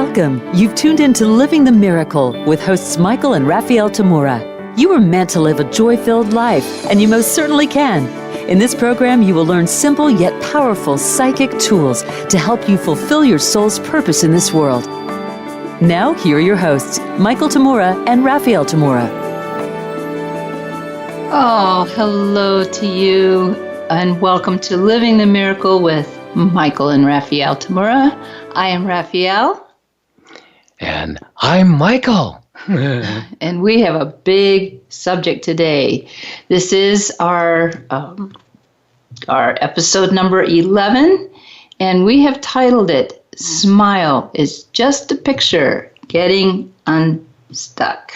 Welcome. You've tuned into Living the Miracle with hosts Michael and Raphaelle Tamura. You were meant to live a joy-filled life, and you most certainly can. In this program, you will learn simple yet powerful psychic tools to help you fulfill your soul's purpose in this world. Now, here are your hosts, Michael Tamura and Raphaelle Tamura. Oh, hello to you, and welcome to Living the Miracle with Michael and Raphaelle Tamura. I am Raphaelle. And I'm Michael. And we have a big subject today. This is our episode number 11, and we have titled it, Smile is Just a Picture, Getting Unstuck.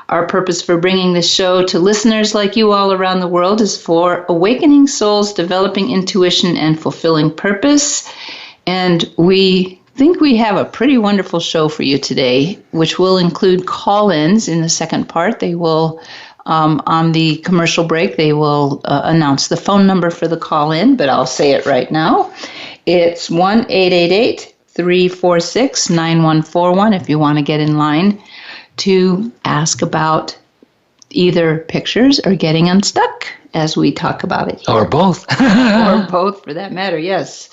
Our purpose for bringing this show to listeners like you all around the world is for awakening souls, developing intuition, and fulfilling purpose. And we think we have a pretty wonderful show for you today, which will include call-ins in the second part. They will, on the commercial break, they will announce the phone number for the call-in, but I'll say it right now. It's 1-888-346-9141 if you want to get in line to ask about either pictures or getting unstuck, as we talk about it here. Or both. Or both, for that matter, yes.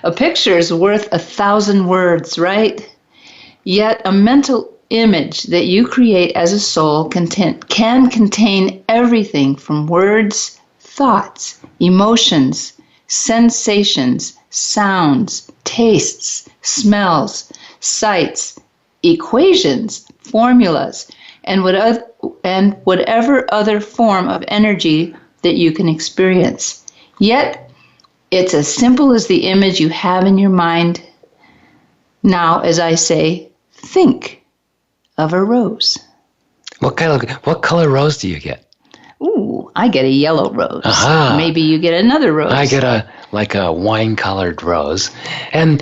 A picture is worth 1,000 words, right? Yet a mental image that you create as a soul can contain everything from words, thoughts, emotions, sensations, sounds, tastes, smells, sights, equations, formulas, and whatever other form of energy that you can experience. Yet, it's as simple as the image you have in your mind. Now, as I say, think of a rose. What color rose do you get? Ooh, I get a yellow rose. Aha. Maybe you get another rose. I get a wine-colored rose. And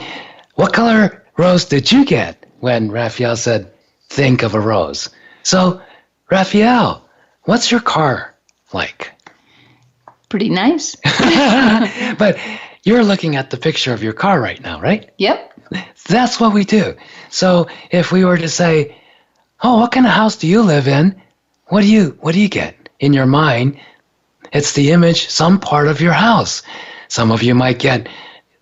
what color rose did you get when Raphaelle said, think of a rose? So, Raphaelle, what's your car like? Pretty nice. But you're looking at the picture of your car right now, right? Yep. That's what we do. So if we were to say, oh, what kind of house do you live in? What do you get in your mind? It's the image, some part of your house. Some of you might get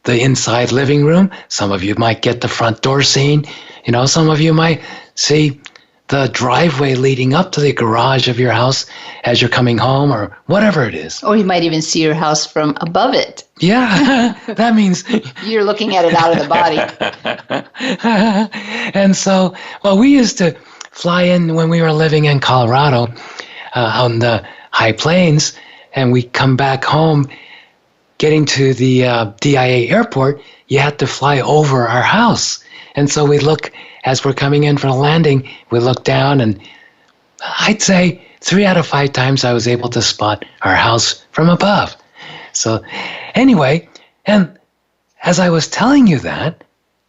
the inside living room. Some of you might get the front door scene. Some of you might see the driveway leading up to the garage of your house as you're coming home, or whatever it is. Or you might even see your house from above it. Yeah, that means you're looking at it out of the body. And so, we used to fly in when we were living in Colorado on the high plains, and we come back home. Getting to the DIA airport, you had to fly over our house. And so we look, as we're coming in for the landing, we look down, and I'd say 3 out of 5 times I was able to spot our house from above. So anyway, and as I was telling you that,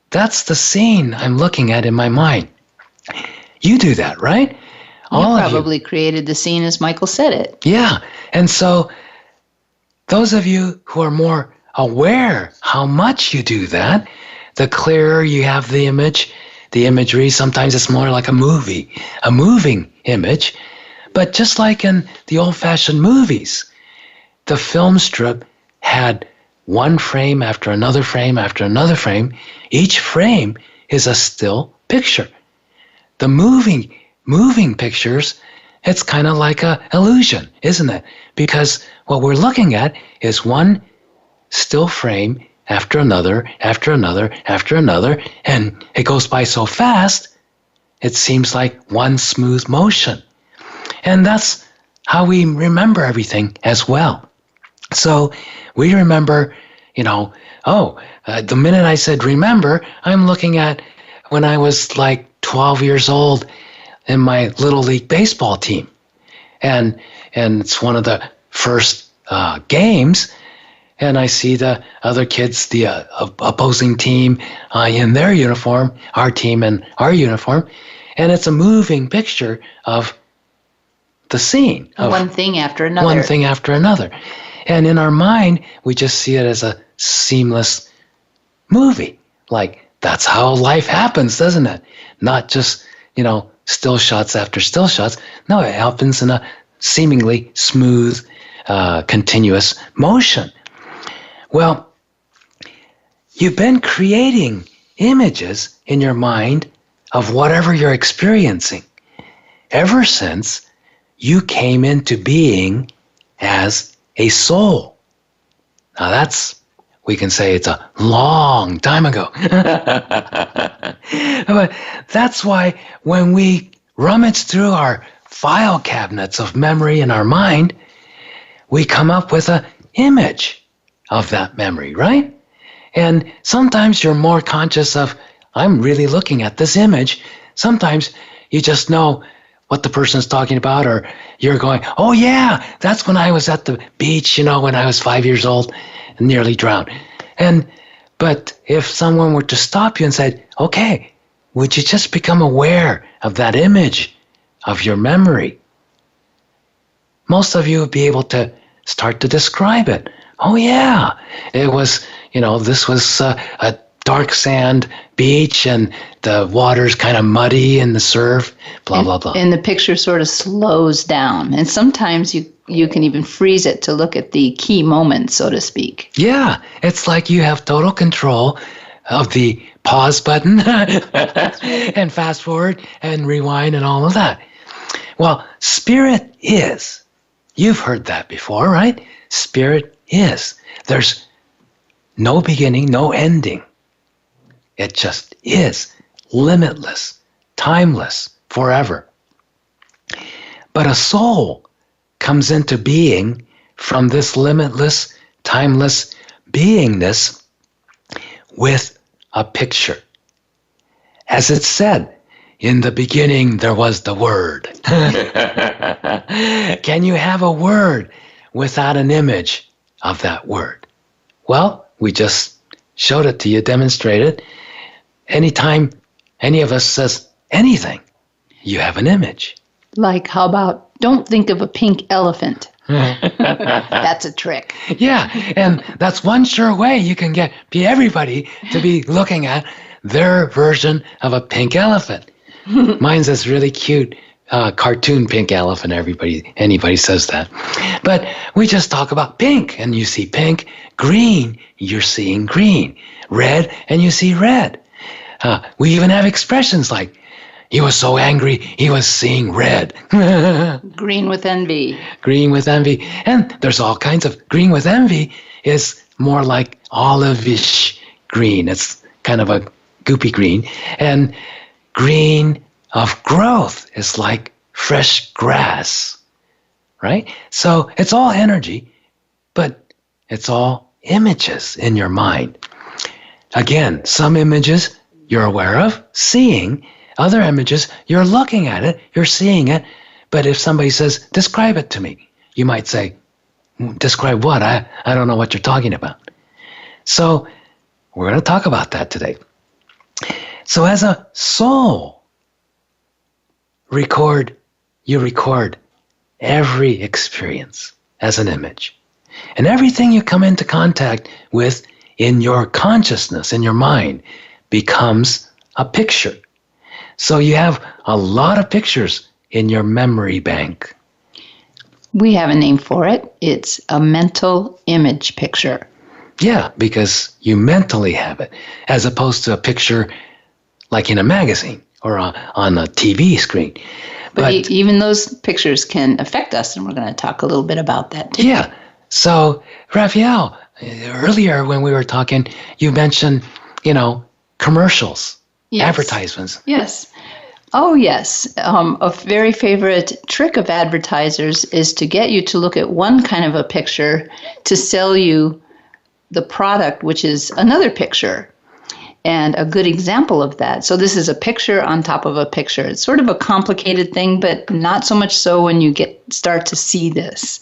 that's the scene I'm looking at in my mind. You do that, right? You probably created the scene as Michael said it. Yeah, and so those of you who are more aware how much you do that, the clearer you have the imagery, sometimes it's more like a moving image. But just like in the old-fashioned movies, the film strip had one frame after another frame after another frame. Each frame is a still picture. The moving pictures, it's kind of like an illusion, isn't it? Because what we're looking at is one still frame after another, after another, after another, and it goes by so fast, it seems like one smooth motion. And that's how we remember everything as well. So we remember, the minute I said remember, I'm looking at when I was like 12 years old in my Little League baseball team. And it's one of the first games, and I see the other kids, the opposing team in their uniform, our team in our uniform, and it's a moving picture of the scene. Of one thing after another. One thing after another. And in our mind, we just see it as a seamless movie. Like that's how life happens, doesn't it? Not just, still shots after still shots. No, it happens in a seemingly smooth, continuous motion. Well, you've been creating images in your mind of whatever you're experiencing ever since you came into being as a soul. Now we can say it's a long time ago. But that's why when we rummage through our file cabinets of memory in our mind, we come up with an image of that memory, right? And sometimes you're more conscious of, I'm really looking at this image. Sometimes you just know what the person's talking about, or you're going, oh yeah, that's when I was at the beach, when I was 5 years old and nearly drowned. But if someone were to stop you and said, okay, would you just become aware of that image of your memory? Most of you would be able to start to describe it. Oh yeah, it was, this was a dark sand beach and the water's kind of muddy in the surf, blah, blah, blah. And the picture sort of slows down. And sometimes you can even freeze it to look at the key moments, so to speak. Yeah, it's like you have total control of the pause button and fast forward and rewind and all of that. Well, spirit is. You've heard that before, right? Spirit is. There's no beginning, no ending. It just is, limitless, timeless, forever. But a soul comes into being from this limitless, timeless beingness with a picture. As it said, in the beginning there was the Word. Can you have a word without an image of that word? Well, we just showed it to you, demonstrated. Anytime any of us says anything, you have an image. Like, how about, don't think of a pink elephant. That's a trick. Yeah, and that's one sure way you can get everybody to be looking at their version of a pink elephant. Mine's this really cute cartoon pink elephant. Anybody says that. But we just talk about pink, and you see pink. Green, you're seeing green. Red, and you see red. We even have expressions like, he was so angry, he was seeing red. Green with envy. Green with envy. And there's all kinds of, green with envy is more like olive-ish green. It's kind of a goopy green. And green of growth is like fresh grass, right? So it's all energy, but it's all images in your mind. Again, some images you're aware of, seeing. Other images, you're looking at it, you're seeing it. But if somebody says, describe it to me, you might say, describe what? I don't know what you're talking about. So we're going to talk about that today. So as a soul, you record every experience as an image. And everything you come into contact with in your consciousness, in your mind, becomes a picture. So you have a lot of pictures in your memory bank. We have a name for it. It's a mental image picture. Yeah, because you mentally have it, as opposed to a picture like in a magazine or on a TV screen. But even those pictures can affect us, and we're going to talk a little bit about that too. Yeah. So, Raphaelle, earlier when we were talking, you mentioned, commercials, yes. Advertisements. Yes. Oh, yes. A very favorite trick of advertisers is to get you to look at one kind of a picture to sell you the product, which is another picture. And a good example of that. So this is a picture on top of a picture. It's sort of a complicated thing, but not so much so when you start to see this.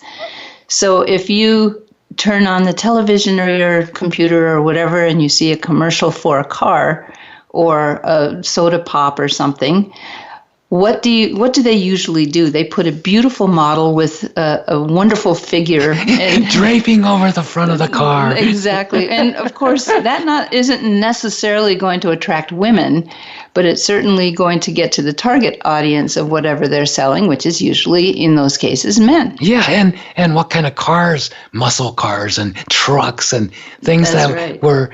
So if you turn on the television or your computer or whatever and you see a commercial for a car or a soda pop or something, what do they usually do? They put a beautiful model with a wonderful figure and draping over the front of the car. Exactly. And of course, that isn't necessarily going to attract women, but it's certainly going to get to the target audience of whatever they're selling, which is usually, in those cases, men. Yeah, and what kind of cars? Muscle cars and trucks and things were,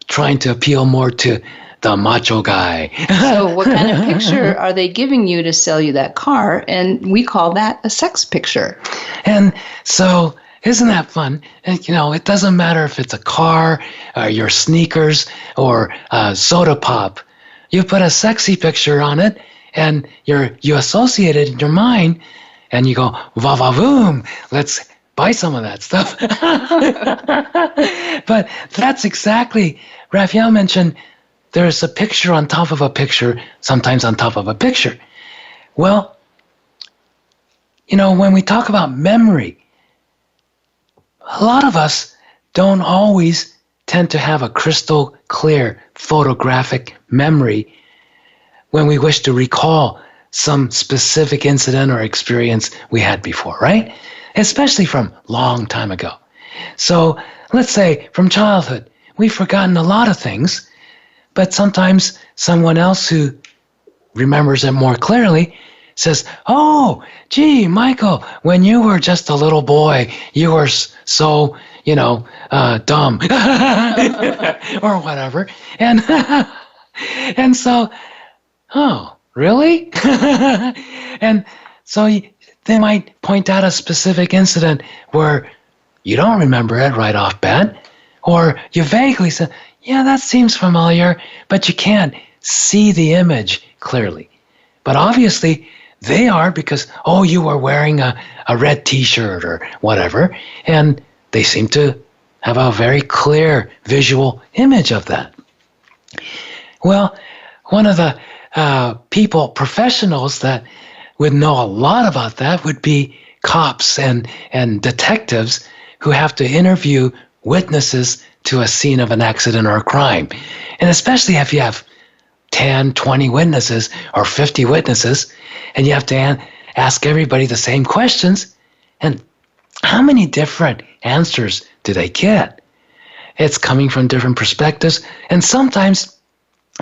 trying to appeal more to the macho guy. So what kind of picture are they giving you to sell you that car? And we call that a sex picture. And so isn't that fun? And, it doesn't matter if it's a car, or your sneakers, or soda pop. You put a sexy picture on it, and you associate it in your mind, and you go, va-va-voom, let's buy some of that stuff. But that's exactly, Raphaelle mentioned, there's a picture on top of a picture, sometimes on top of a picture. Well, when we talk about memory, a lot of us don't always tend to have a crystal clear photographic memory when we wish to recall some specific incident or experience we had before, right? Especially from long time ago. So let's say from childhood, we've forgotten a lot of things, but sometimes someone else who remembers it more clearly says, oh, gee, Michael, when you were just a little boy, you were so, dumb or whatever. And so, oh, really? And so they might point out a specific incident where you don't remember it right off bat, or you vaguely say, yeah, that seems familiar, but you can't see the image clearly. But obviously, they are because, oh, you were wearing a red T-shirt or whatever, and they seem to have a very clear visual image of that. Well, one of the professionals that would know a lot about that would be cops and detectives who have to interview witnesses to a scene of an accident or a crime. And especially if you have 10, 20 witnesses or 50 witnesses, and you have to ask everybody the same questions, and how many different answers do they get? It's coming from different perspectives, and sometimes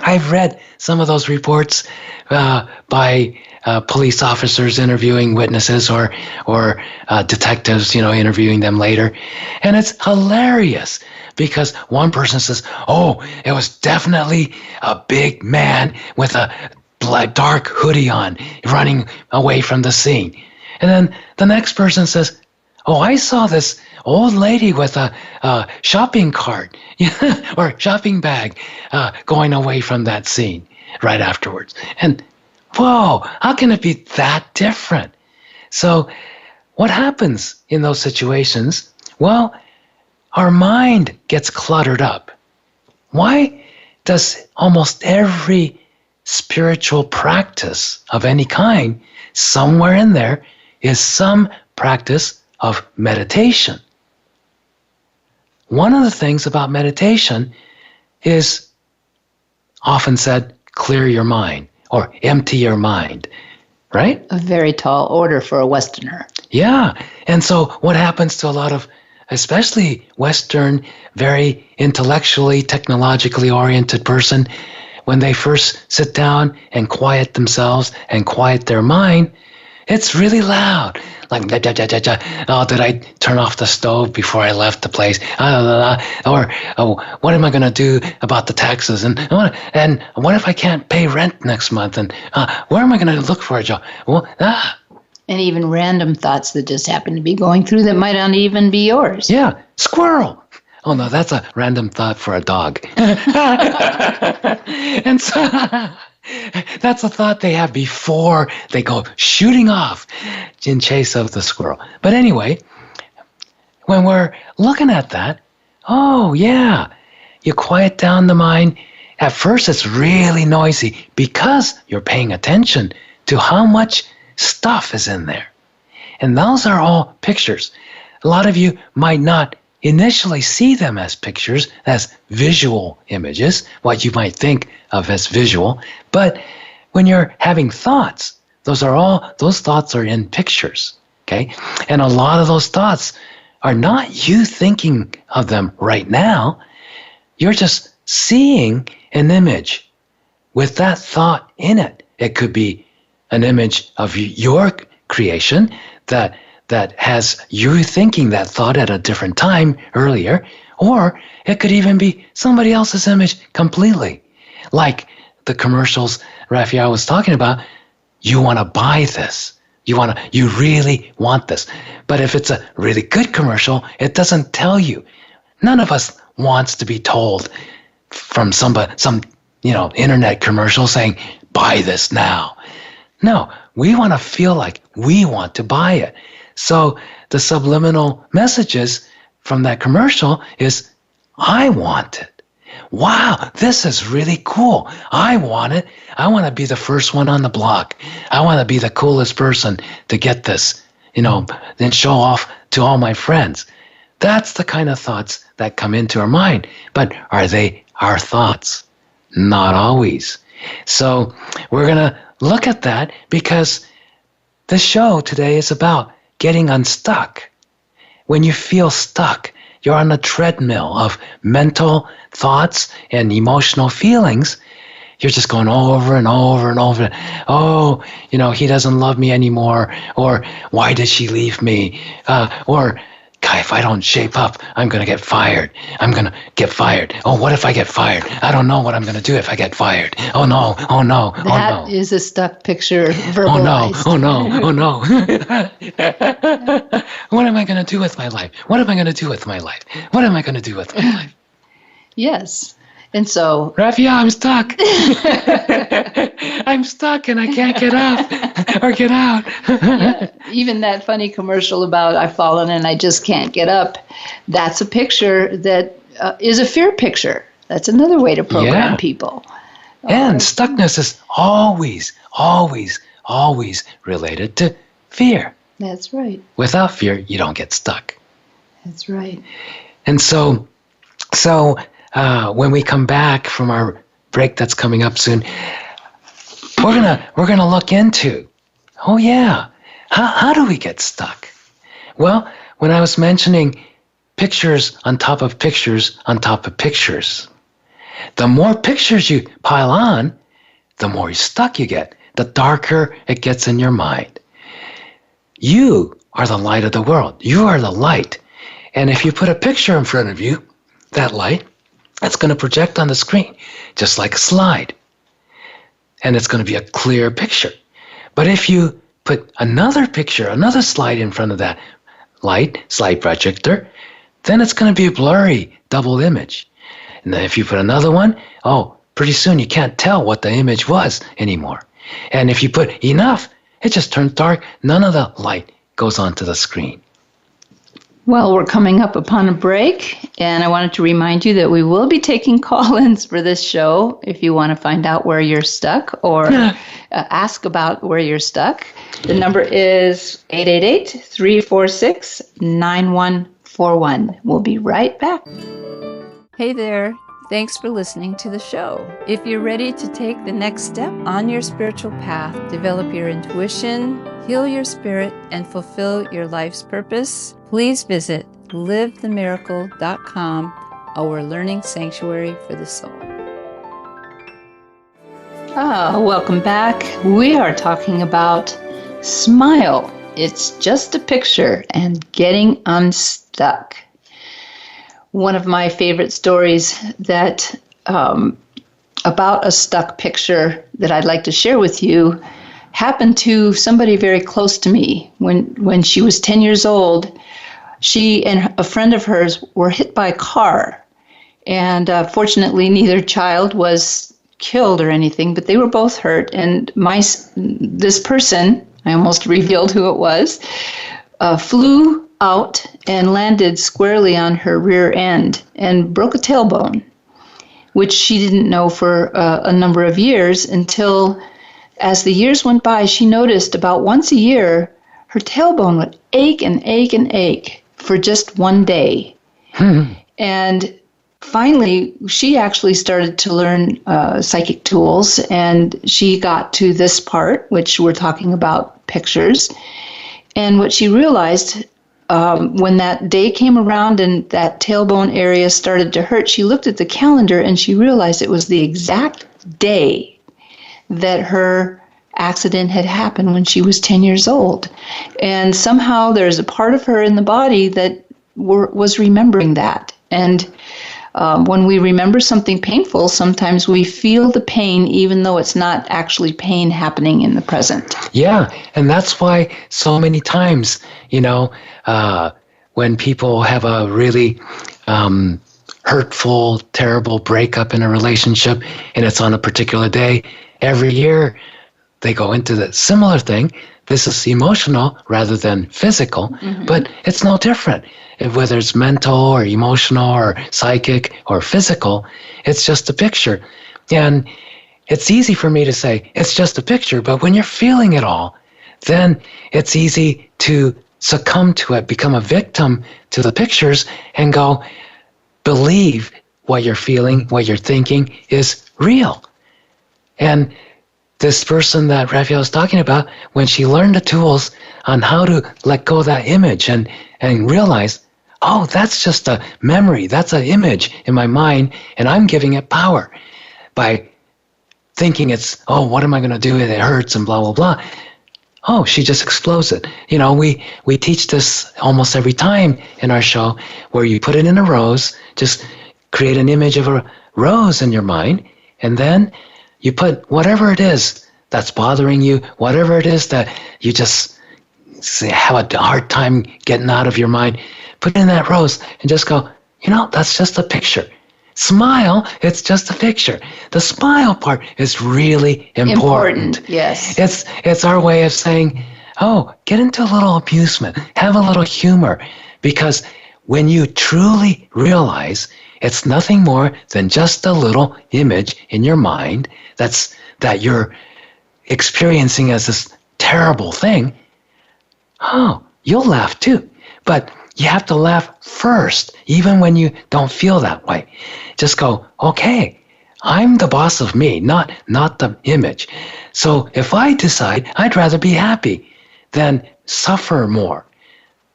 I've read some of those reports by police officers interviewing witnesses or detectives, interviewing them later. And it's hilarious because one person says, oh, it was definitely a big man with a dark hoodie on running away from the scene. And then the next person says, oh, I saw this old lady with a shopping cart or shopping bag going away from that scene right afterwards. And whoa, how can it be that different? So what happens in those situations? Well, our mind gets cluttered up. Why does almost every spiritual practice of any kind, somewhere in there is some practice of meditation? One of the things about meditation is often said, clear your mind or empty your mind, right? A very tall order for a Westerner. Yeah. And so what happens to a lot of, especially Western, very intellectually, technologically oriented person, when they first sit down and quiet themselves and quiet their mind, it's really loud. Like, oh, did I turn off the stove before I left the place? Or, oh, what am I going to do about the taxes? And what if I can't pay rent next month? And where am I going to look for a job? Well, And even random thoughts that just happen to be going through that might not even be yours. Yeah, squirrel. Oh, no, that's a random thought for a dog. And so that's a thought they have before they go shooting off in chase of the squirrel. But anyway, when we're looking at that, oh, yeah, you quiet down the mind. At first, it's really noisy because you're paying attention to how much stuff is in there. And those are all pictures. A lot of you might not initially see them as pictures, as visual images, what you might think of as visual. But when you're having thoughts, those thoughts are in pictures, okay? And a lot of those thoughts are not you thinking of them right now. You're just seeing an image with that thought in it. It could be an image of your creation that has you thinking that thought at a different time earlier, or it could even be somebody else's image completely. Like the commercials Raphaelle was talking about, you want to buy this. You really want this. But if it's a really good commercial, it doesn't tell you. None of us wants to be told from some internet commercial saying, buy this now. No, we want to feel like we want to buy it. So the subliminal messages from that commercial is, I want it. Wow, this is really cool. I want it. I want to be the first one on the block. I want to be the coolest person to get this, then show off to all my friends. That's the kind of thoughts that come into our mind. But are they our thoughts? Not always. So we're going to look at that because the show today is about getting unstuck. When you feel stuck, you're on a treadmill of mental thoughts and emotional feelings. You're just going over and over and over. Oh, he doesn't love me anymore. Or why did she leave me? Or, God, if I don't shape up, I'm going to get fired. I'm going to get fired. Oh, what if I get fired? I don't know what I'm going to do if I get fired. Oh, no. Oh, no. Oh, no. That is a stuck picture verbalized. Oh, no. Oh, no. What am I going to do with my life? What am I going to do with my life? What am I going to do with my life? Yes. And so, Raphaelle, I'm stuck. I'm stuck and I can't get up or get out. yeah, even that funny commercial about I've fallen and I just can't get up, that's a picture that is a fear picture. That's another way to program people. And stuckness is always, always, always related to fear. That's right. Without fear, you don't get stuck. That's right. And so when we come back from our break that's coming up soon, we're gonna look into, how do we get stuck? Well, when I was mentioning pictures on top of pictures on top of pictures, the more pictures you pile on, the more stuck you get, the darker it gets in your mind. You are the light of the world. You are the light. And if you put a picture in front of you, that light, that's going to project on the screen, just like a slide. And it's going to be a clear picture. But if you put another picture, another slide in front of that slide projector, then it's going to be a blurry double image. And then if you put another one, pretty soon you can't tell what the image was anymore. And if you put enough, it just turns dark. None of the light goes onto the screen. Well, we're coming up upon a break, and I wanted to remind you that we will be taking call-ins for this show if you want to find out where you're stuck or ask about where you're stuck. The number is 888-346-9141. We'll be right back. Hey there. Thanks for listening to the show. If you're ready to take the next step on your spiritual path, develop your intuition, heal your spirit, and fulfill your life's purpose, please visit livethemiracle.com, our learning sanctuary for the soul. Welcome back. We are talking about smile. It's just a picture and getting unstuck. One of my favorite stories that about a stuck picture that I'd like to share with you happened to somebody very close to me. When she was 10 years old, she and a friend of hers were hit by a car. And fortunately, neither child was killed or anything, but they were both hurt. And this person, I almost revealed who it was, flew out and landed squarely on her rear end and broke a tailbone, which she didn't know for a number of years until, as the years went by, she noticed about once a year her tailbone would ache and ache and ache for just one day. And finally, she actually started to learn psychic tools, and she got to this part, which we're talking about pictures. And what she realized when that day came around and that tailbone area started to hurt, she looked at the calendar and she realized it was the exact day that her accident had happened when she was 10 years old. And somehow there's a part of her in the body that was remembering that. And when we remember something painful, sometimes we feel the pain even though it's not actually pain happening in the present. Yeah, and that's why so many times, when people have a really hurtful, terrible breakup in a relationship and it's on a particular day, every year they go into the similar thing. This is emotional rather than physical, but it's no different. Whether it's mental or emotional or psychic or physical, it's just a picture. And it's easy for me to say, it's just a picture, but when you're feeling it all, then it's easy to succumb to it, become a victim to the pictures and go, believe what you're feeling, what you're thinking is real. And this person that Raphaelle was talking about, when she learned the tools on how to let go of that image and realize, oh, that's just a memory, that's an image in my mind, and I'm giving it power by thinking it's, oh, what am I going to do? It hurts and blah, blah, blah. Oh, she just explodes it. We teach this almost every time in our show where you put it in a rose, just create an image of a rose in your mind, and then you put whatever it is that's bothering you, whatever it is that you just have a hard time getting out of your mind, put it in that rose and just go, that's just a picture. Smile, it's just a picture. The smile part is really important. Yes. It's our way of saying, oh, get into a little amusement, have a little humor, because when you truly realize it's nothing more than just a little image in your mind that you're experiencing as this terrible thing, oh, you'll laugh too. But you have to laugh first, even when you don't feel that way. Just go, okay, I'm the boss of me, not the image. So if I decide I'd rather be happy than suffer more,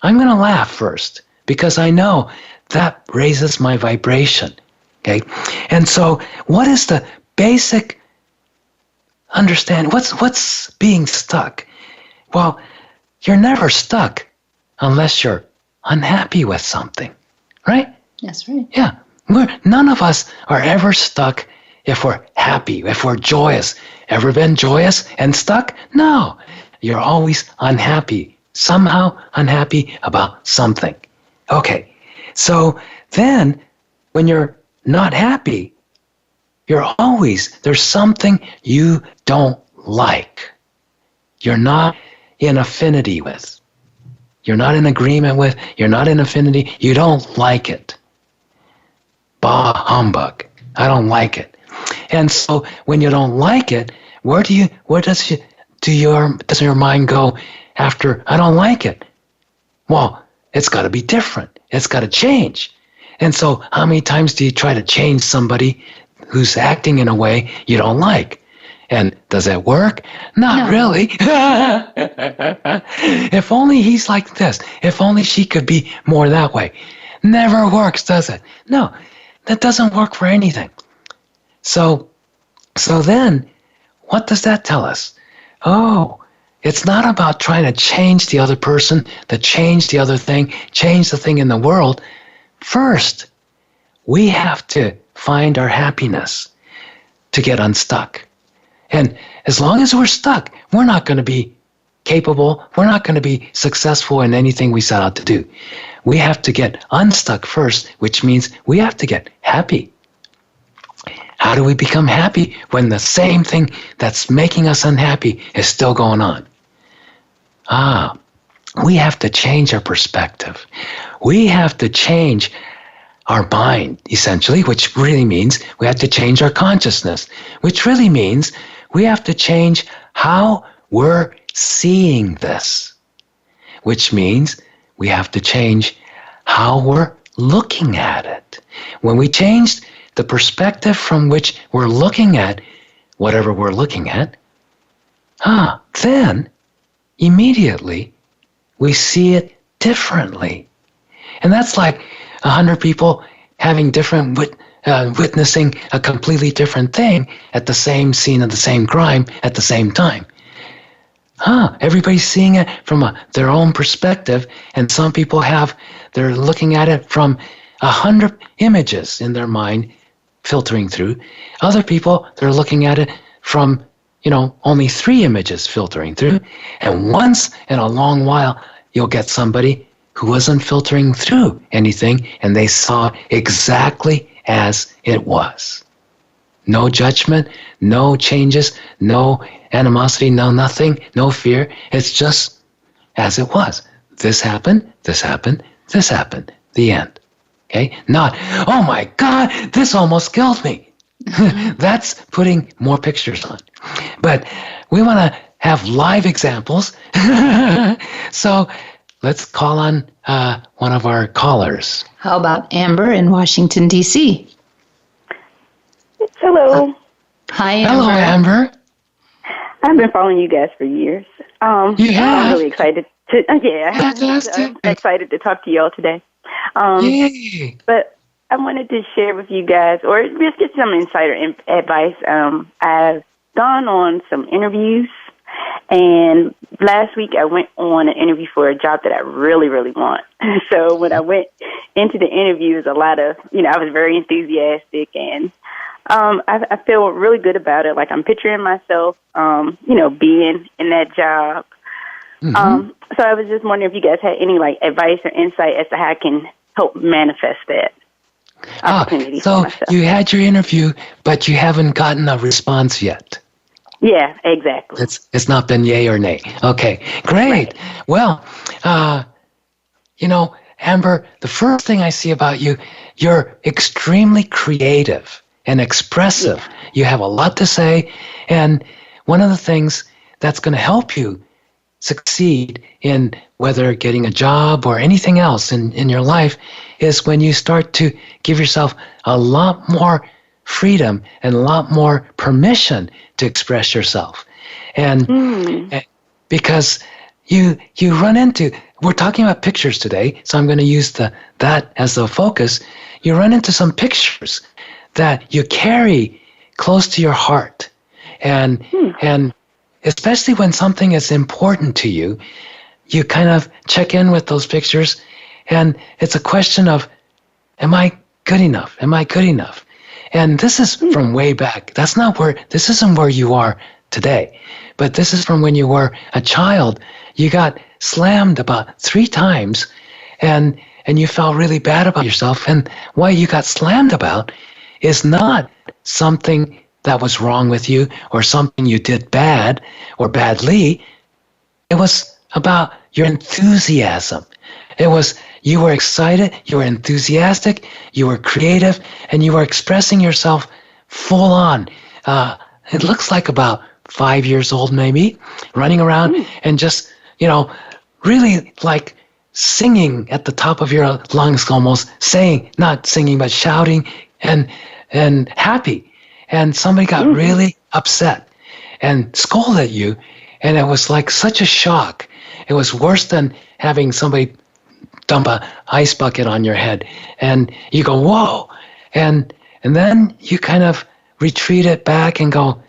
I'm going to laugh first because I know that raises my vibration. Okay? And so what is the basic understanding? What's being stuck? Well, you're never stuck unless you're unhappy with something, right? That's right. Yeah. None of us are ever stuck if we're happy, if we're joyous. Ever been joyous and stuck? No. You're always unhappy, somehow unhappy about something. Okay. So then when you're not happy, there's something you don't like. You're not in affinity with. You're not in agreement with. You're not in affinity. You don't like it. Bah humbug. I don't like it. And so when you don't like it, where does your mind go after I don't like it? Well, it's got to be different. It's got to change. And so how many times do you try to change somebody who's acting in a way you don't like? And does it work? Not really. If only he's like this. If only she could be more that way. Never works, does it? No, that doesn't work for anything. So then, what does that tell us? Oh, it's not about trying to change the other person, to change the other thing, change the thing in the world. First, we have to find our happiness to get unstuck. And as long as we're stuck, we're not going to be capable, we're not going to be successful in anything we set out to do. We have to get unstuck first, which means we have to get happy. How do we become happy when the same thing that's making us unhappy is still going on? We have to change our perspective. We have to change our mind, essentially, which really means we have to change our consciousness, which really means we have to change how we're seeing this, which means we have to change how we're looking at it. When we changed the perspective from which we're looking at whatever we're looking at, then immediately we see it differently. And that's like 100 people having different witnessing a completely different thing at the same scene of the same crime at the same time. Everybody's seeing it from their own perspective, and some people they're looking at it from 100 images in their mind filtering through. Other people, they're looking at it from, only 3 images filtering through. And once in a long while, you'll get somebody who wasn't filtering through anything, and they saw exactly as it was. No judgment, no changes, no animosity, no nothing, no fear. It's just as it was. This happened, this happened, this happened. The end. Okay? Not, oh my God, this almost killed me. That's putting more pictures on. But we want to have live examples. So let's call on one of our callers. How about Amber in Washington, D.C.? Hello. Hi, Amber. Hello, Amber. I've been following you guys for years. I'm really excited to. Fantastic. I'm excited to talk to you all today. Yay. But I wanted to share with you guys, or just get some insider advice. I've gone on some interviews, and last week I went on an interview for a job that I really, really want. So when I went into the interview, it was a lot of, I was very enthusiastic, and I feel really good about it. Like I'm picturing myself, being in that job. Mm-hmm. So I was just wondering if you guys had any advice or insight as to how I can help manifest that opportunity for myself. So you had your interview, but you haven't gotten a response yet. Yeah, exactly. It's not been yay or nay. Okay, great. Right. Well, Amber, the first thing I see about you, you're extremely creative and expressive. Yeah. You have a lot to say, and one of the things that's going to help you succeed in whether getting a job or anything else in your life is when you start to give yourself a lot more freedom and a lot more permission to express yourself. And because you run into, we're talking about pictures today, so I'm going to use that as the focus. You run into some pictures that you carry close to your heart. And especially when something is important to you, you kind of check in with those pictures, and it's a question of, am I good enough? Am I good enough? And this is from way back. This isn't where you are today, but this is from when you were a child. You got slammed about 3 times, and you felt really bad about yourself. And what you got slammed about is not something that was wrong with you or something you did bad or badly. It was about your enthusiasm. It was, you were excited, you were enthusiastic, you were creative, and you were expressing yourself full on. It looks like about 5 years old maybe, running around and just, really like singing at the top of your lungs almost, not singing, but shouting and happy. And somebody got really upset and scolded you, and it was like such a shock. It was worse than having somebody dump an ice bucket on your head, and you go, whoa, and then you kind of retreat it back and go,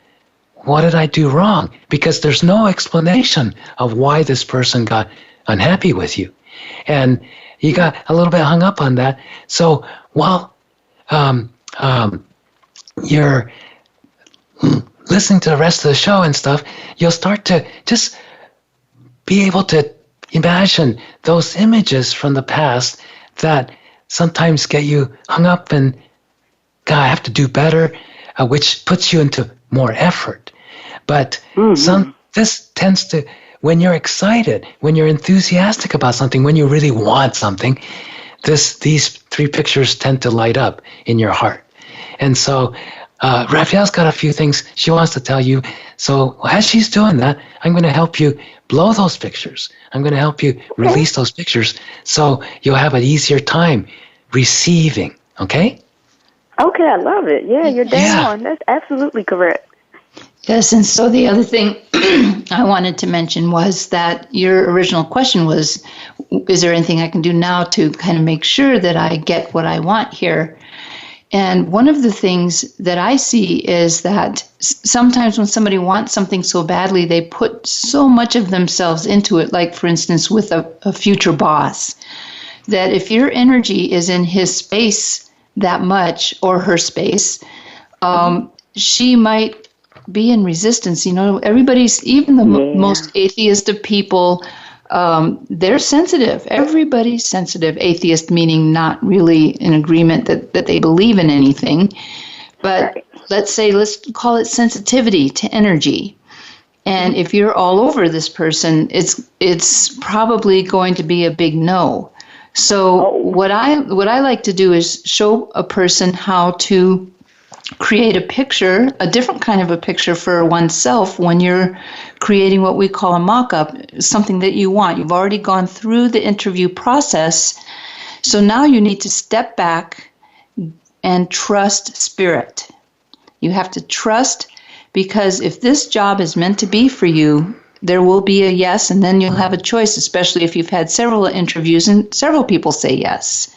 what did I do wrong? Because there's no explanation of why this person got unhappy with you, and you got a little bit hung up on that. So while you're listening to the rest of the show and stuff, you'll start to just be able to imagine those images from the past that sometimes get you hung up and, God, I have to do better, which puts you into more effort. But this tends to, when you're excited, when you're enthusiastic about something, when you really want something, these 3 pictures tend to light up in your heart. And so Raphaelle's got a few things she wants to tell you. So as she's doing that, I'm going to help you blow those pictures. I'm going to help you release those pictures so you'll have an easier time receiving, okay? Okay, I love it. Yeah, you're dead on. That's absolutely correct. Yes, and so the other thing I wanted to mention was that your original question was, is there anything I can do now to kind of make sure that I get what I want here? And one of the things that I see is that sometimes when somebody wants something so badly, they put so much of themselves into it, like, for instance, with a future boss, that if your energy is in his space that much, or her space, she might be in resistance. You know, everybody's, even the most atheist of people, they're sensitive. Everybody's sensitive. Atheist meaning not really in agreement that they believe in anything. But let's call it sensitivity to energy. And if you're all over this person, it's probably going to be a big no. So what I like to do is show a person how to create a picture, a different kind of a picture for oneself when you're creating what we call a mock-up, something that you want. You've already gone through the interview process, so now you need to step back and trust spirit. You have to trust, because if this job is meant to be for you, there will be a yes, and then you'll have a choice, especially if you've had several interviews and several people say yes.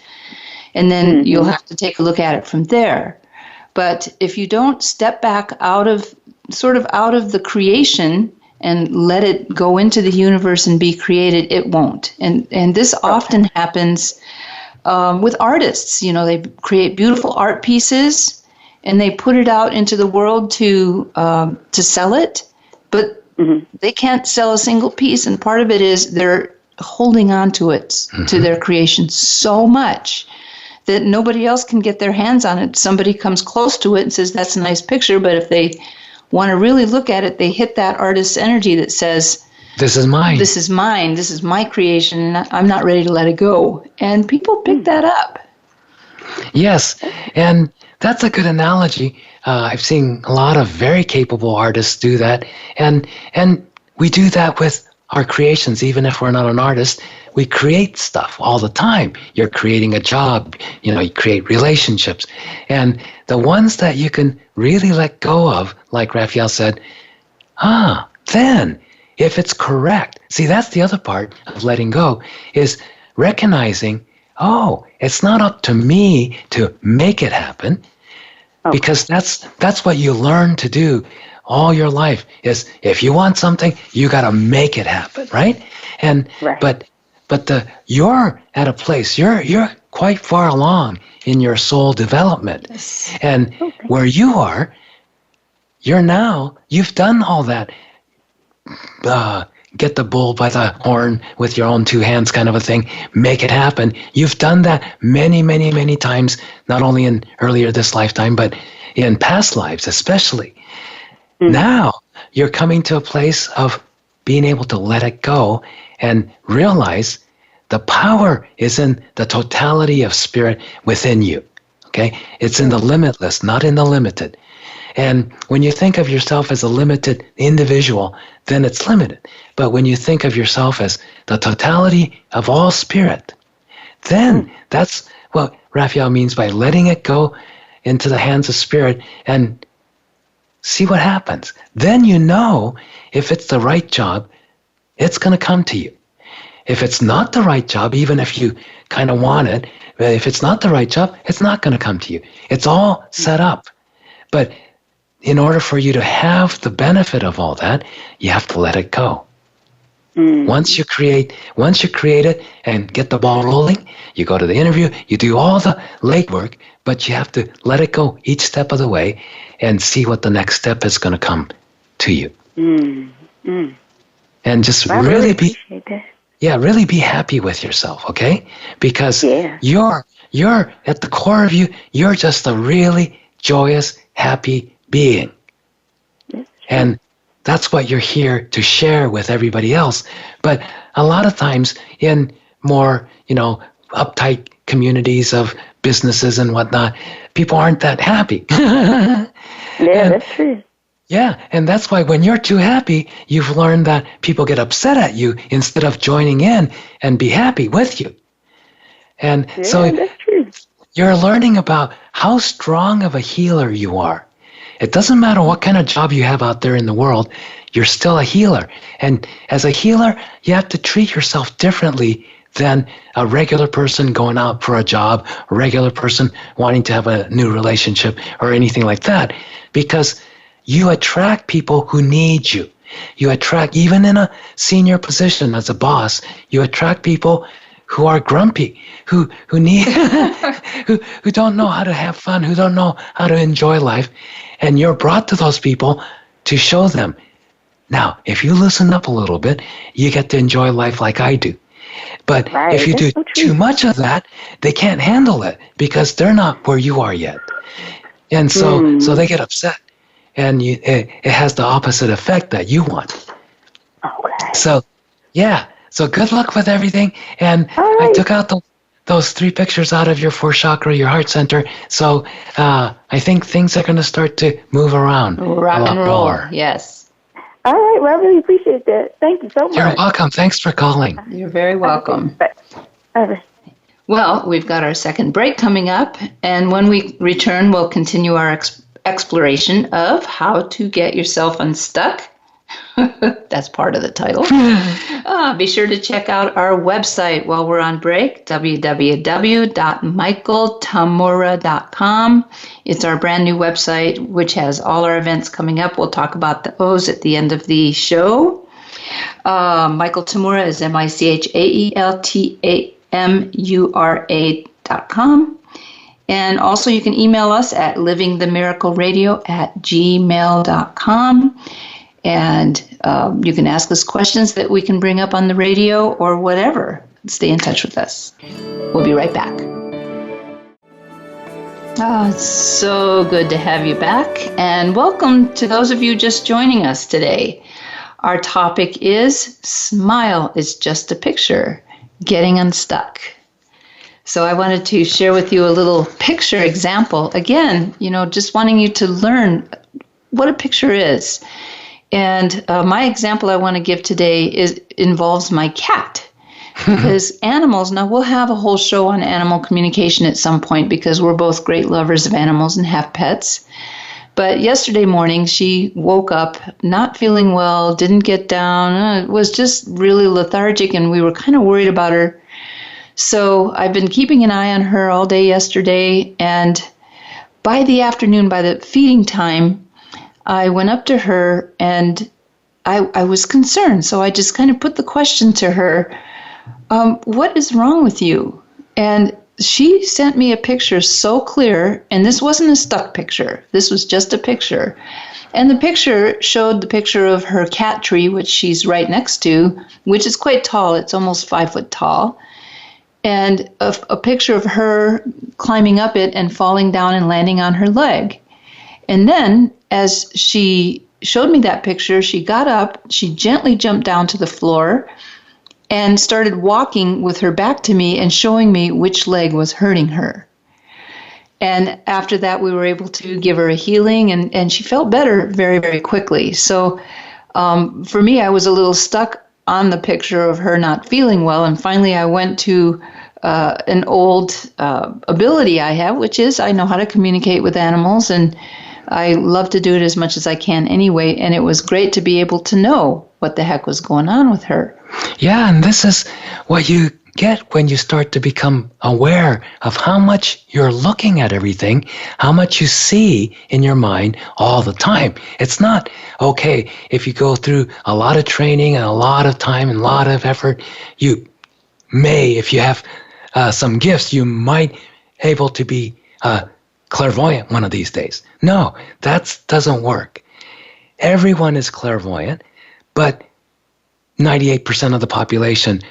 And then you'll have to take a look at it from there. But if you don't step back out of the creation and let it go into the universe and be created, it won't. And this often happens with artists. You know, they create beautiful art pieces and they put it out into the world to sell it, but they can't sell a single piece, and part of it is they're holding on to it, to their creation so much that nobody else can get their hands on it. Somebody comes close to it and says, that's a nice picture, but if they want to really look at it, they hit that artist's energy that says, this is mine, this is my creation, and I'm not ready to let it go. And people pick that up. Yes, and that's a good analogy. I've seen a lot of very capable artists do that, and we do that with our creations. Even if we're not an artist, we create stuff all the time. You're creating a job, you create relationships, and the ones that you can really let go of, like Raphaelle said, then if it's correct. See, that's the other part of letting go, is recognizing, it's not up to me to make it happen. Because that's what you learn to do all your life, is if you want something, you got to make it happen, right? And but you're at a place, you're quite far along in your soul development. Yes. And where you are, you've done all that. Get the bull by the horn with your own two hands kind of a thing, make it happen. You've done that many, many, many times, not only in earlier this lifetime, but in past lives especially. Now you're coming to a place of being able to let it go and realize the power is in the totality of spirit within you. Okay? It's in the limitless, not in the limited. And when you think of yourself as a limited individual, then it's limited. But when you think of yourself as the totality of all spirit, then that's what Raphaelle means by letting it go into the hands of spirit and see what happens. Then you know if it's the right job, it's going to come to you. If it's not the right job, even if you kind of want it, if it's not the right job, it's not going to come to you. It's all set up. But in order for you to have the benefit of all that, you have to let it go. Once you create it and get the ball rolling, you go to the interview, you do all the legwork, but you have to let it go each step of the way and see what the next step is going to come to you. And just really be happy with yourself, okay? Because you're at the core of you, you're just a really joyous, happy being. And that's what you're here to share with everybody else. But a lot of times in more, uptight communities of businesses and whatnot, people aren't that happy. That's true. Yeah, and that's why when you're too happy, you've learned that people get upset at you instead of joining in and be happy with you. And Yeah, so that's true. you're learning about how strong of a healer you are. It doesn't matter what kind of job you have out there in the world, you're still a healer. And as a healer, you have to treat yourself differently than a regular person going out for a job, a regular person wanting to have a new relationship or anything like that, because you attract people who need you. You attract, even in a senior position as a boss, you attract people who are grumpy, who need, who don't know how to have fun, who don't know how to enjoy life. And you're brought to those people to show them. Now, if you loosen up a little bit, you get to enjoy life like I do. But Right, if you do that's so true. too much of that, they can't handle it because they're not where you are yet. And so they get upset. And it has the opposite effect that you want. Okay. So, yeah. So good luck with everything. And All I right. took out those 3 pictures out of your 4th chakra, your heart center. So I think things are going to start to move around Rock a lot and roll. more. Yes. All right. Well, I really appreciate that. Thank you so much. You're welcome. Thanks for calling. You're very welcome. Bye. All right. Well, we've got our second break coming up, and when we return, we'll continue our exploration of how to get yourself unstuck. That's part of the title. Be sure to check out our website while we're on break, www.michaeltamura.com. It's our brand new website, which has all our events coming up. We'll talk about those at the end of the show. Michael Tamura is MichaelTamura.com. And also you can email us at livingthemiracleradio@gmail.com. And you can ask us questions that we can bring up on the radio or whatever. Stay in touch with us. We'll be right back. Oh, it's so good to have you back. And welcome to those of you just joining us today. Our topic is Smile is Just a Picture, Getting Unstuck. So I wanted to share with you a little picture example. Again, just wanting you to learn what a picture is. And my example I want to give today involves my cat. Because animals, now we'll have a whole show on animal communication at some point because we're both great lovers of animals and have pets. But yesterday morning, she woke up not feeling well, didn't get down, was just really lethargic, and we were kind of worried about her. So I've been keeping an eye on her all day yesterday, and by the afternoon, by the feeding time, I went up to her, and I was concerned. So I just kind of put the question to her, what is wrong with you? And she sent me a picture so clear, and this wasn't a stuck picture. This was just a picture. And the picture showed the picture of her cat tree, which she's right next to, which is quite tall. It's almost 5 foot tall. And a picture of her climbing up it and falling down and landing on her leg. And then as she showed me that picture, she got up, she gently jumped down to the floor and started walking with her back to me and showing me which leg was hurting her. And after that, we were able to give her a healing, and she felt better very, very quickly. So for me, I was a little stuck on the picture of her not feeling well, and finally I went to an old ability I have, which is I know how to communicate with animals, and I love to do it as much as I can anyway, and it was great to be able to know what the heck was going on with her. Yeah, and this is what you get when you start to become aware of how much you're looking at everything, how much you see in your mind all the time. It's not, okay, if you go through a lot of training and a lot of time and a lot of effort, you may, if you have some gifts, you might able to be clairvoyant one of these days. No, that doesn't work. Everyone is clairvoyant, but 98% of the population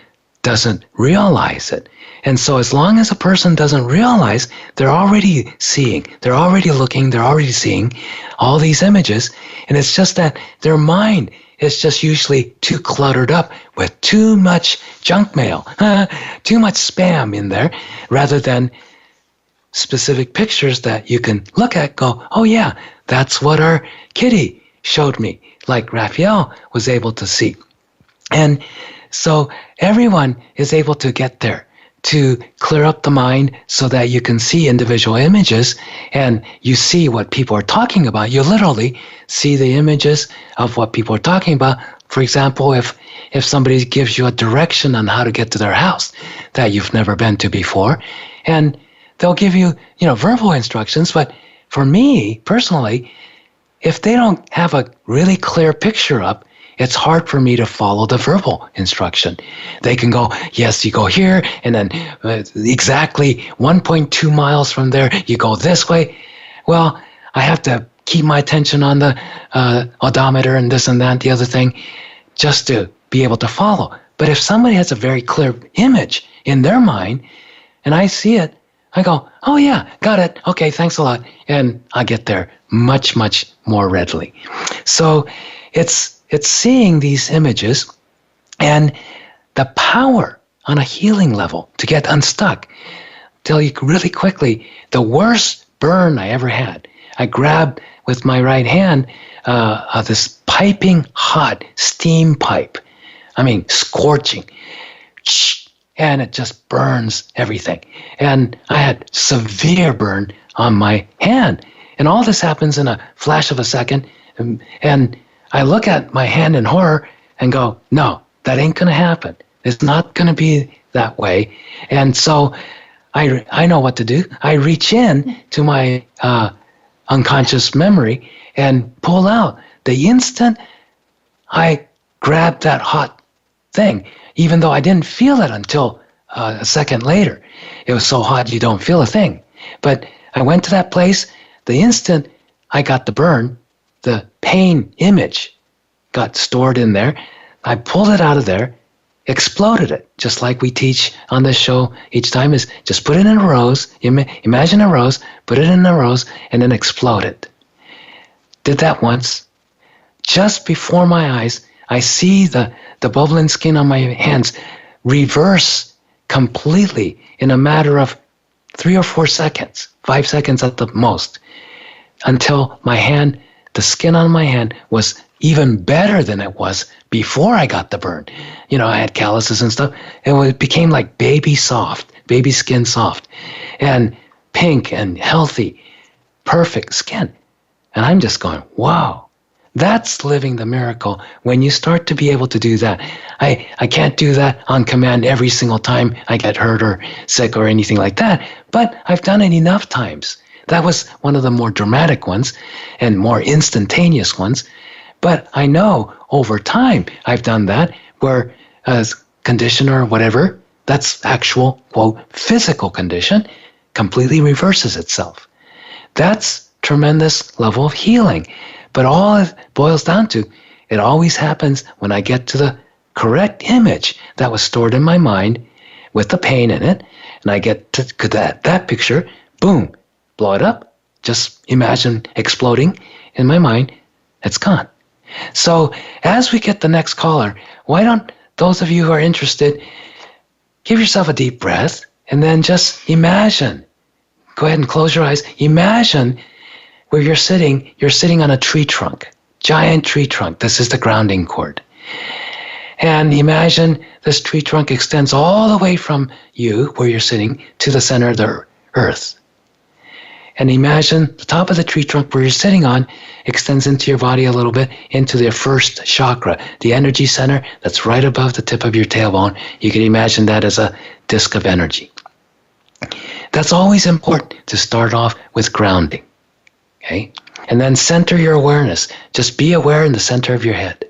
doesn't realize it. And so as long as a person doesn't realize, they're already seeing, they're already looking, they're already seeing all these images. And it's just that their mind is just usually too cluttered up with too much junk mail, too much spam in there, rather than specific pictures that you can look at, go, oh yeah, that's what our kitty showed me, like Raphaelle was able to see. And so everyone is able to get there to clear up the mind so that you can see individual images and you see what people are talking about. You literally see the images of what people are talking about. For example, if somebody gives you a direction on how to get to their house that you've never been to before, and they'll give you, verbal instructions, but for me personally, if they don't have a really clear picture up, it's hard for me to follow the verbal instruction. They can go, yes, you go here, and then exactly 1.2 miles from there, you go this way. Well, I have to keep my attention on the odometer and this and that and the other thing just to be able to follow. But if somebody has a very clear image in their mind, and I see it, I go, oh yeah, got it. Okay, thanks a lot. And I get there much, much more readily. So it's seeing these images and the power on a healing level to get unstuck. Tell you really quickly, the worst burn I ever had, I grabbed with my right hand this piping hot steam pipe. I mean, scorching. And it just burns everything. And I had severe burn on my hand. And all this happens in a flash of a second. And I look at my hand in horror and go, no, that ain't going to happen. It's not going to be that way. And so I know what to do. I reach in to my unconscious memory and pull out. The instant I grabbed that hot thing, even though I didn't feel it until a second later. It was so hot you don't feel a thing. But I went to that place. The instant I got the burn, the pain image got stored in there. I pulled it out of there, exploded it, just like we teach on this show each time, is just put it in a rose, imagine a rose, put it in a rose, and then explode it. Did that once. Just before my eyes, I see the bubbling skin on my hands reverse completely in a matter of 3 or 4 seconds, 5 seconds at the most, until my hand, the skin on my hand was even better than it was before I got the burn. I had calluses and stuff. It became like baby skin soft, and pink and healthy, perfect skin. And I'm just going, wow. That's living the miracle when you start to be able to do that. I can't do that on command every single time I get hurt or sick or anything like that, but I've done it enough times. That was one of the more dramatic ones and more instantaneous ones. But I know over time I've done that where as condition or whatever, that's actual, quote, physical condition, completely reverses itself. That's tremendous level of healing. But all it boils down to, it always happens when I get to the correct image that was stored in my mind with the pain in it, and I get to that picture, boom, blow it up, just imagine exploding in my mind, it's gone. So as we get the next caller, why don't those of you who are interested, give yourself a deep breath, and then just imagine, go ahead and close your eyes, imagine where you're sitting on a tree trunk, giant tree trunk. This is the grounding cord. And imagine this tree trunk extends all the way from you, where you're sitting, to the center of the earth. And imagine the top of the tree trunk where you're sitting on extends into your body a little bit, into the first chakra, the energy center that's right above the tip of your tailbone. You can imagine that as a disk of energy. That's always important to start off with grounding. Okay? And then center your awareness. Just be aware in the center of your head.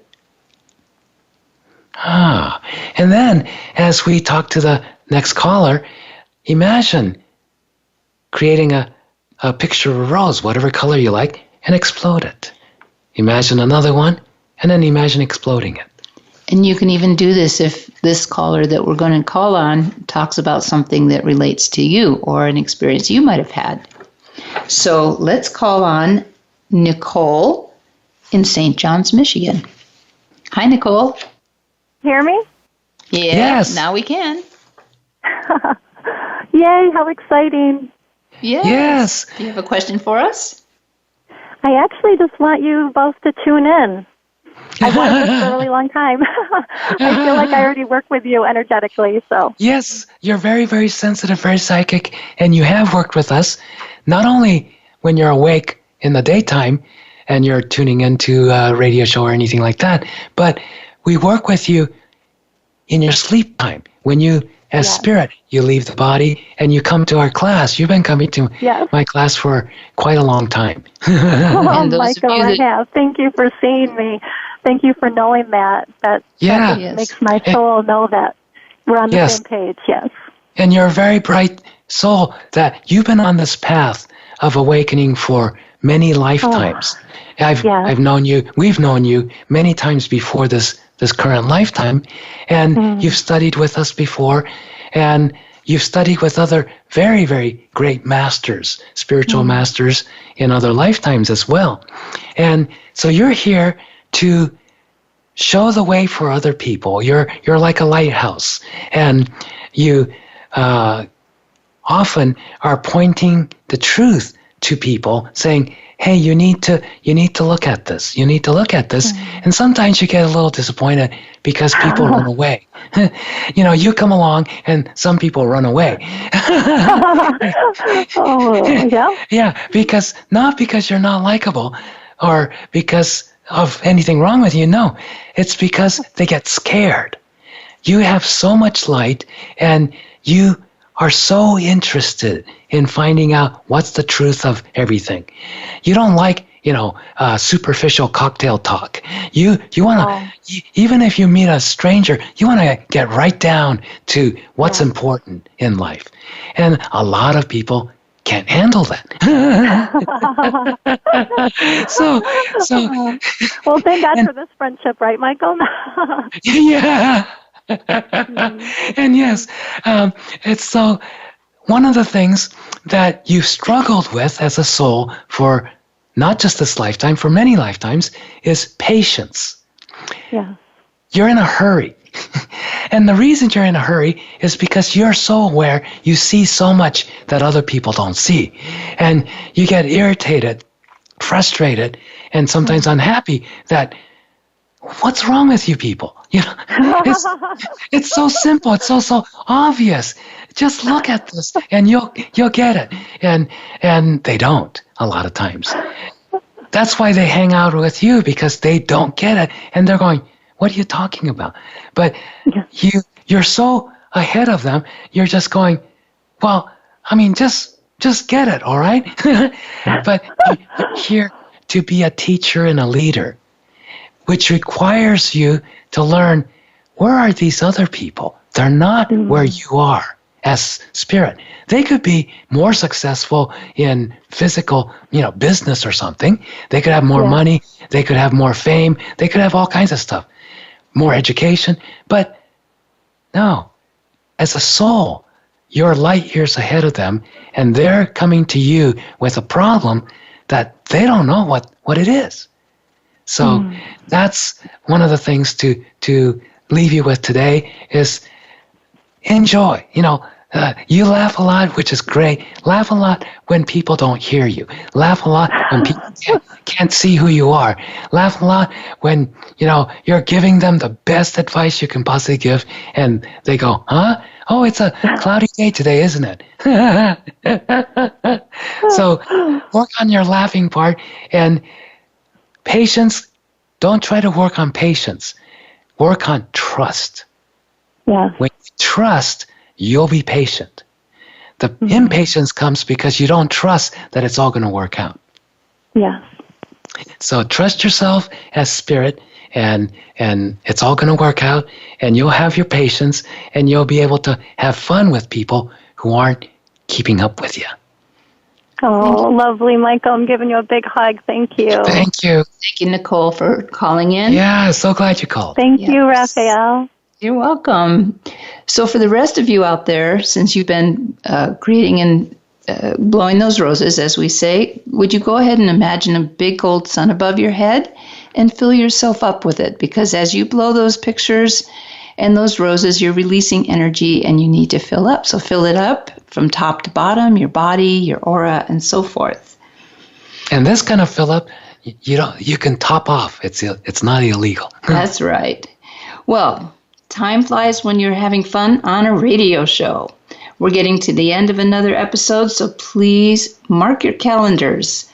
And then, as we talk to the next caller, imagine creating a picture of a rose, whatever color you like, and explode it. Imagine another one, and then imagine exploding it. And you can even do this if this caller that we're going to call on talks about something that relates to you or an experience you might have had. So let's call on Nicole in St. John's, Michigan. Hi, Nicole. Hear me? Yeah, yes. Now we can. Yay, how exciting. Yes. Do you have a question for us? I actually just want you both to tune in. I wanted this for a really long time. I feel like I already work with you energetically, so. Yes, you're very, very sensitive, very psychic, and you have worked with us, not only when you're awake in the daytime and you're tuning into a radio show or anything like that, but we work with you in your sleep time. When you, as spirit, you leave the body and you come to our class. You've been coming to my class for quite a long time. Oh, Michael, I have. Thank you for seeing me. Thank you for knowing that. That makes my soul know that we're on the same page, yes. And you're a very bright soul that you've been on this path of awakening for many lifetimes. I've known you, we've known you many times before this current lifetime, and you've studied with us before, and you've studied with other very, very great masters, spiritual masters in other lifetimes as well. And so you're here to show the way for other people. You're like a lighthouse, and you often are pointing the truth to people, saying, hey, you need to look at this. You need to look at this. And sometimes you get a little disappointed because people run away. You come along and some people run away. Because not because you're not likable or because of anything wrong with you. No, it's because they get scared. You have so much light and you are so interested in finding out what's the truth of everything. You don't like, superficial cocktail talk. You want to, even if you meet a stranger, you want to get right down to what's important in life. And a lot of people can't handle that. so. Well, thank God for this friendship, right, Michael? Yeah. And yes, it's so one of the things that you've struggled with as a soul for not just this lifetime, for many lifetimes, is patience. Yeah. You're in a hurry. And the reason you're in a hurry is because you're so aware, you see so much that other people don't see. And you get irritated, frustrated, and sometimes unhappy that, what's wrong with you people? It's so simple. It's so obvious. Just look at this, and you'll get it. And they don't a lot of times. That's why they hang out with you, because they don't get it, and they're going, "What are you talking about?" But you're so ahead of them. You're just going, "Well, I mean, just get it, all right?" But you're here to be a teacher and a leader, which requires you to learn, where are these other people? They're not where you are as spirit. They could be more successful in physical, business or something. They could have more money. They could have more fame. They could have all kinds of stuff, more education. But no, as a soul, you're light years ahead of them, and they're coming to you with a problem that they don't know what it is. So that's one of the things to leave you with today is enjoy. You laugh a lot, which is great. Laugh a lot when people don't hear you. Laugh a lot when people can't see who you are. Laugh a lot when, you're giving them the best advice you can possibly give, and they go, huh? Oh, it's a cloudy day today, isn't it? So work on your laughing part, and patience. Don't try to work on patience. Work on trust. Yeah. When you trust, you'll be patient. The impatience comes because you don't trust that it's all going to work out. Yeah. So trust yourself as spirit, and it's all going to work out, and you'll have your patience, and you'll be able to have fun with people who aren't keeping up with you. Oh, lovely, Michael. I'm giving you a big hug. Thank you. Thank you. Thank you, Nicole, for calling in. Yeah, so glad you called. Thank you, Raphaelle. You're welcome. So for the rest of you out there, since you've been creating and blowing those roses, as we say, would you go ahead and imagine a big gold sun above your head and fill yourself up with it? Because as you blow those pictures and those roses, you're releasing energy, and you need to fill up. So fill it up from top to bottom, your body, your aura, and so forth. And this kind of fill up, you can top off. It's not illegal. That's right. Well, time flies when you're having fun on a radio show. We're getting to the end of another episode, so please mark your calendars.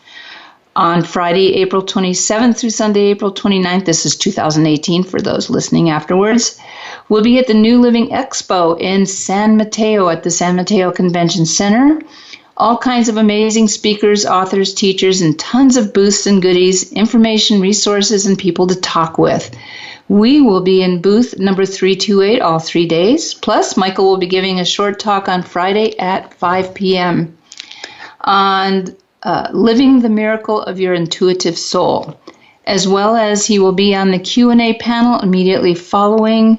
On Friday, April 27th through Sunday, April 29th, this is 2018 for those listening afterwards, we'll be at the New Living Expo in San Mateo at the San Mateo Convention Center. All kinds of amazing speakers, authors, teachers, and tons of booths and goodies, information, resources, and people to talk with. We will be in booth number 328 all 3 days. Plus, Michael will be giving a short talk on Friday at 5 p.m. on living the miracle of your intuitive soul, as well as he will be on the Q&A panel immediately following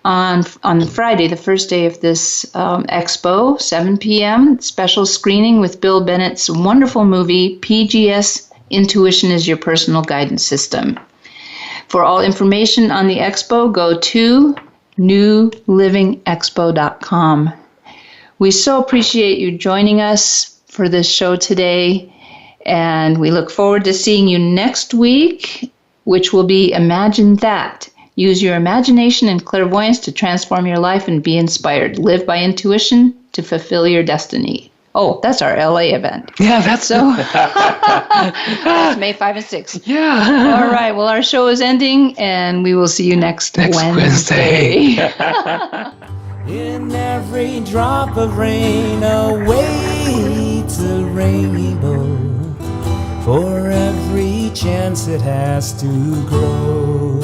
on Friday, the first day of this expo, 7 p.m., special screening with Bill Bennett's wonderful movie, PGS Intuition is Your Personal Guidance System. For all information on the expo, go to newlivingexpo.com. We so appreciate you joining us for this show today, and we look forward to seeing you next week, which will be Imagine That. Use your imagination and clairvoyance to transform your life and be inspired. Live by intuition to fulfill your destiny. Oh, that's our LA event. Yeah, that's so. That's May 5 and 6. Yeah. All right. Well, our show is ending, and we will see you next Wednesday. In every drop of rain awaits a rainbow. For every chance it has to grow.